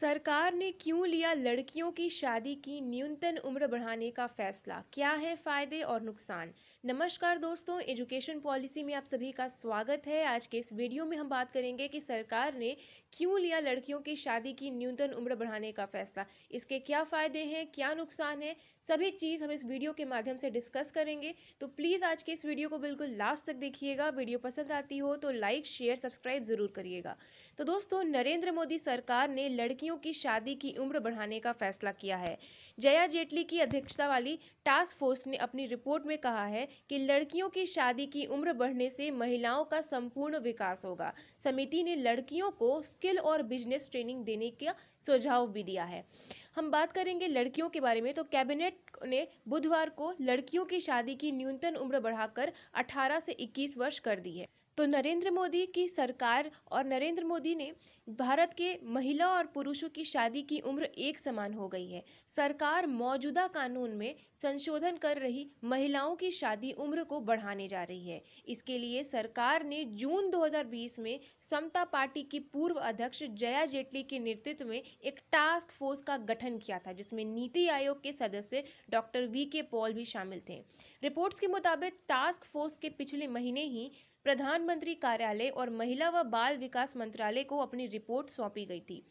सरकार ने क्यों लिया लड़कियों की शादी की न्यूनतम उम्र बढ़ाने का फैसला? क्या है फायदे और नुकसान? नमस्कार दोस्तों, एजुकेशन पॉलिसी में आप सभी का स्वागत है। आज के इस वीडियो में हम बात करेंगे कि सरकार ने क्यों लिया लड़कियों की शादी की न्यूनतम उम्र बढ़ाने का फैसला। इसके क्या फायदे हैं, क्या नुकसान है, सभी चीज़ हम इस वीडियो के माध्यम से डिस्कस करेंगे। तो प्लीज़ आज के इस वीडियो को बिल्कुल लास्ट तक देखिएगा। वीडियो पसंद आती हो तो लाइक, शेयर, सब्सक्राइब जरूर करिएगा। तो दोस्तों, नरेंद्र मोदी सरकार ने लड़कियों की शादी की उम्र बढ़ाने का फैसला किया है। जया जेटली की अध्यक्षता वाली टास्क फोर्स ने अपनी रिपोर्ट में कहा है कि लड़कियों की शादी की उम्र बढ़ने से महिलाओं का संपूर्ण विकास होगा। समिति ने लड़कियों को स्किल और बिजनेस ट्रेनिंग देने का सुझाव भी दिया है। हम बात करेंगे लड़कियों के बारे में। तो कैबिनेट ने बुधवार को लड़कियों की शादी की न्यूनतम उम्र बढ़ाकर 18 से 21 वर्ष कर दी है। तो नरेंद्र मोदी की सरकार और नरेंद्र मोदी ने भारत के महिला और पुरुषों की शादी की उम्र एक समान हो गई है। सरकार मौजूदा कानून में संशोधन कर रही महिलाओं की शादी उम्र को बढ़ाने जा रही है। इसके लिए सरकार ने जून 2020 में समता पार्टी की पूर्व अध्यक्ष जया जेटली के नेतृत्व में एक टास्क फोर्स का गठन किया था, जिसमें नीति आयोग के सदस्य डॉक्टर वी.के. पॉल भी शामिल थे। रिपोर्ट्स के मुताबिक टास्क फोर्स के पिछले महीने ही प्रधानमंत्री कार्यालय और महिला व बाल विकास मंत्रालय को अपनी रिपोर्ट सौंपी गई थी।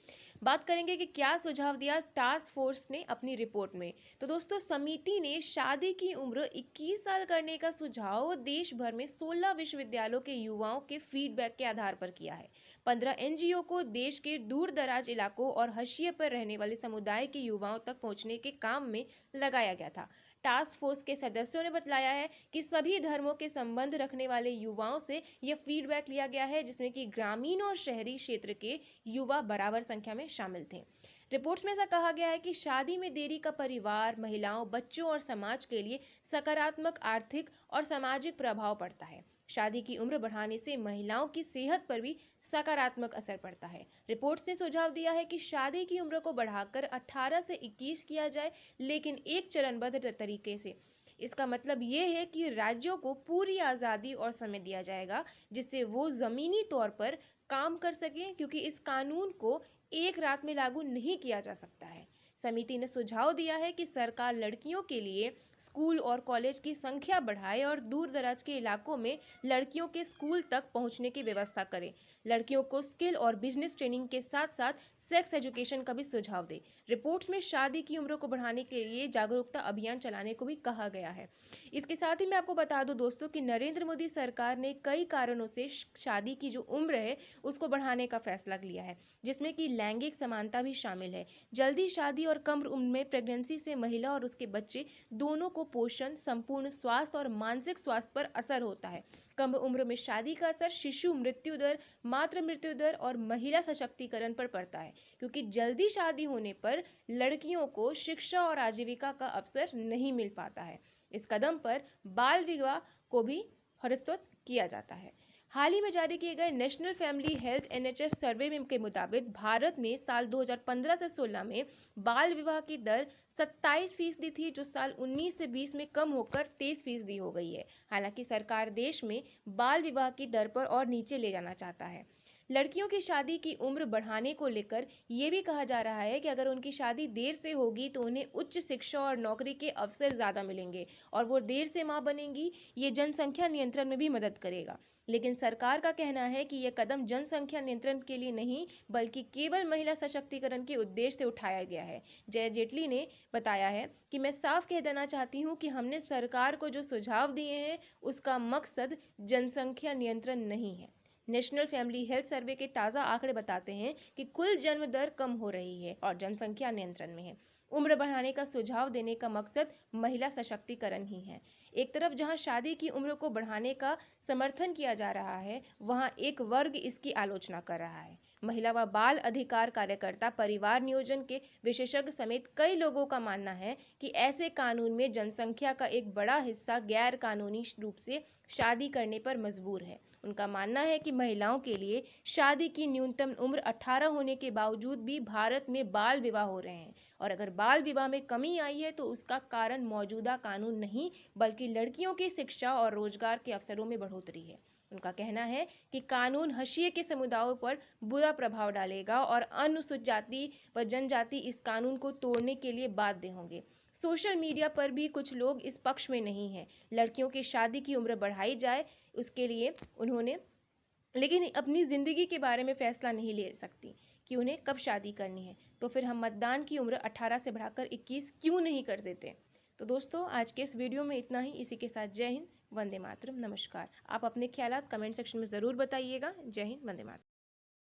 बात करेंगे कि क्या सुझाव दिया टास्क फोर्स ने अपनी रिपोर्ट में। तो दोस्तों, समिति ने शादी की उम्र 21 साल करने का सुझाव देश भर में 16 विश्वविद्यालयों के युवाओं के फीडबैक के आधार पर किया है। 15 एनजीओ को देश के दूर दराज इलाकों और हाशिए पर रहने वाले समुदाय के युवाओं तक पहुंचने के काम में लगाया गया था। टास्क फोर्स के सदस्यों ने बताया है कि सभी धर्मों के संबंध रखने वाले युवाओं से यह फीडबैक लिया गया है, जिसमें कि ग्रामीण और शहरी क्षेत्र के युवा बराबर संख्या में शामिल थे। रिपोर्ट्स में ऐसा कहा गया है कि शादी में देरी का परिवार, महिलाओं, बच्चों और समाज के लिए सकारात्मक आर्थिक और सामाजिक प्रभाव पड़ता है। शादी की उम्र बढ़ाने से महिलाओं की सेहत पर भी सकारात्मक असर पड़ता है। रिपोर्ट्स ने सुझाव दिया है कि शादी की उम्र को बढ़ाकर 18 से 21 किया जाए, लेकिन एक चरणबद्ध तरीके से। इसका मतलब ये है कि राज्यों को पूरी आज़ादी और समय दिया जाएगा, जिससे वो ज़मीनी तौर पर काम कर सकें, क्योंकि इस कानून को एक रात में लागू नहीं किया जा सकता है। समिति ने सुझाव दिया है कि सरकार लड़कियों के लिए स्कूल और कॉलेज की संख्या बढ़ाए और दूर दराज के इलाकों में लड़कियों के स्कूल तक पहुंचने की व्यवस्था करे। लड़कियों को स्किल और बिजनेस ट्रेनिंग के साथ साथ सेक्स एजुकेशन का भी सुझाव दे। रिपोर्ट्स में शादी की उम्र को बढ़ाने के लिए जागरूकता अभियान चलाने को भी कहा गया है। इसके साथ ही मैं आपको बता दूं दोस्तों कि नरेंद्र मोदी सरकार ने कई कारणों से शादी की जो उम्र है उसको बढ़ाने का फैसला लिया है, जिसमें कि लैंगिक समानता भी शामिल है। जल्दी शादी और कम उम्र में प्रेगनेंसी से महिला और उसके बच्चे दोनों को पोषण, संपूर्ण स्वास्थ्य और मानसिक स्वास्थ्य पर असर होता है। कम उम्र में शादी का असर शिशु मृत्यु दर, मातृ मृत्यु दर और महिला सशक्तिकरण पर पड़ता है, क्योंकि जल्दी शादी होने पर लड़कियों को शिक्षा और आजीविका का अवसर नहीं मिल पाता है। इस कदम पर बाल विवाह को भी प्रस्तुत किया जाता है। हाल ही में जारी किए गए नेशनल फैमिली हेल्थ एनएचएफ सर्वे में के मुताबिक भारत में साल 2015 से 16 में बाल विवाह की दर 27% थी, जो साल 19 से 20 में कम होकर 23% हो गई है। हालांकि सरकार देश में बाल विवाह की दर पर और नीचे ले जाना चाहता है। लड़कियों की शादी की उम्र बढ़ाने को लेकर ये भी कहा जा रहा है कि अगर उनकी शादी देर से होगी तो उन्हें उच्च शिक्षा और नौकरी के अवसर ज़्यादा मिलेंगे और वो देर से माँ बनेंगी। ये जनसंख्या नियंत्रण में भी मदद करेगा। लेकिन सरकार का कहना है कि यह कदम जनसंख्या नियंत्रण के लिए नहीं, बल्कि केवल महिला सशक्तिकरण के उद्देश्य से उठाया गया है। जय जेटली ने बताया है कि मैं साफ कह देना चाहती हूँ कि हमने सरकार को जो सुझाव दिए हैं उसका मकसद जनसंख्या नियंत्रण नहीं है। नेशनल फैमिली हेल्थ सर्वे के ताज़ा आंकड़े बताते हैं कि कुल जन्म दर कम हो रही है और जनसंख्या नियंत्रण में है। उम्र बढ़ाने का सुझाव देने का मकसद महिला सशक्तिकरण ही है। एक तरफ जहां शादी की उम्र को बढ़ाने का समर्थन किया जा रहा है, वहां एक वर्ग इसकी आलोचना कर रहा है। महिला व बाल अधिकार कार्यकर्ता, परिवार नियोजन के विशेषज्ञ समेत कई लोगों का मानना है कि ऐसे कानून में जनसंख्या का एक बड़ा हिस्सा गैर कानूनी रूप से शादी करने पर मजबूर है। उनका मानना है कि महिलाओं के लिए शादी की न्यूनतम उम्र 18 होने के बावजूद भी भारत में बाल विवाह हो रहे हैं, और अगर बाल विवाह में कमी आई है तो उसका कारण मौजूदा कानून नहीं, बल्कि लड़कियों की शिक्षा और रोजगार के अवसरों में बढ़ोतरी है। उनका कहना है कि कानून हाशिए के समुदायों पर बुरा प्रभाव डालेगा और अनुसूचित जाति व जनजाति इस कानून को तोड़ने के लिए बाध्य होंगे। सोशल मीडिया पर भी कुछ लोग इस पक्ष में नहीं हैं। लड़कियों की शादी की उम्र बढ़ाई जाए, उसके लिए उन्होंने लेकिन अपनी ज़िंदगी के बारे में फ़ैसला नहीं ले सकती कि उन्हें कब शादी करनी है। तो फिर हम मतदान की उम्र 18 से बढ़ाकर 21 क्यों नहीं कर देते। तो दोस्तों, आज के इस वीडियो में इतना ही। इसी के साथ जय हिंद, वंदे मातरम, नमस्कार। आप अपने ख्यालात कमेंट सेक्शन में ज़रूर बताइएगा। जय हिंद, वंदे मातरम।